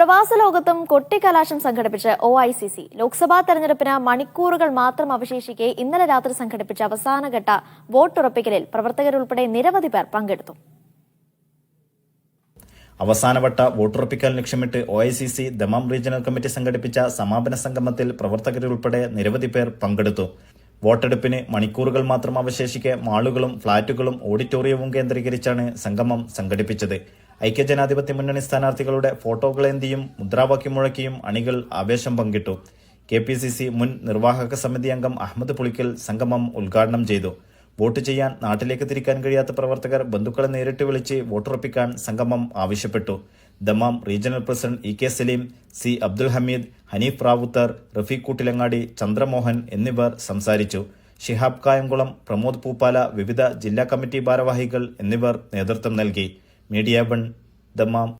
പ്രവാസ ലോകത്തും കൊട്ടിക്കലാശം സംഘടിപ്പിച്ച് OICC ലോക്സഭാ തെരഞ്ഞെടുപ്പിന് മണിക്കൂറുകൾ മാത്രം അവശേഷിക്കെ ഇന്നലെ രാത്രി സംഘടിപ്പിച്ച അവസാനഘട്ട വോട്ടുറപ്പിക്കലിൽ പ്രവർത്തകരുൾപ്പെടെ നിരവധി പേർ പങ്കെടുത്തു. അവസാനവട്ട വോട്ടുറപ്പിക്കൽ ലക്ഷ്യമിട്ട് OICC ദമാം റീജിയണൽ കമ്മിറ്റി സംഘടിപ്പിച്ച സമാപന സംഗമത്തിൽ പ്രവർത്തകരുൾപ്പെടെ നിരവധി പേർ പങ്കെടുത്തു. വോട്ടെടുപ്പിന് മണിക്കൂറുകൾ മാത്രം അവശേഷിക്കെ മാളുകളും ഫ്ളാറ്റുകളും ഓഡിറ്റോറിയവും കേന്ദ്രീകരിച്ചാണ് സംഗമം സംഘടിപ്പിച്ചത്. ഐക്യജനാധിപത്യ മുന്നണി സ്ഥാനാർത്ഥികളുടെ ഫോട്ടോകളേന്തിയും മുദ്രാവാക്യം മുഴക്കിയും അണികൾ ആവേശം പങ്കിട്ടു. KPCC മുൻ നിർവാഹക സമിതി അംഗം അഹമ്മദ് പുളിക്കൽ സംഗമം ഉദ്ഘാടനം ചെയ്തു. വോട്ട് ചെയ്യാൻ നാട്ടിലേക്ക് തിരിക്കാൻ കഴിയാത്ത പ്രവർത്തകർ ബന്ധുക്കളെ നേരിട്ട് വിളിച്ച് വോട്ടുറപ്പിക്കാൻ സംഗമം ആവശ്യപ്പെട്ടു. Dammam regional president EK Saleem, C Abdul Hameed, Haneef Rawther, Rafeeq Koottilangadi, Chandramohan എന്നിവർ സംസാരിച്ചു. ഷിഹാബ് കായംകുളം, പ്രമോദ് പൂപ്പാല, വിവിധ ജില്ലാ കമ്മിറ്റി ഭാരവാഹികൾ എന്നിവർ നേതൃത്വം നൽകി. Media 1 Dammam.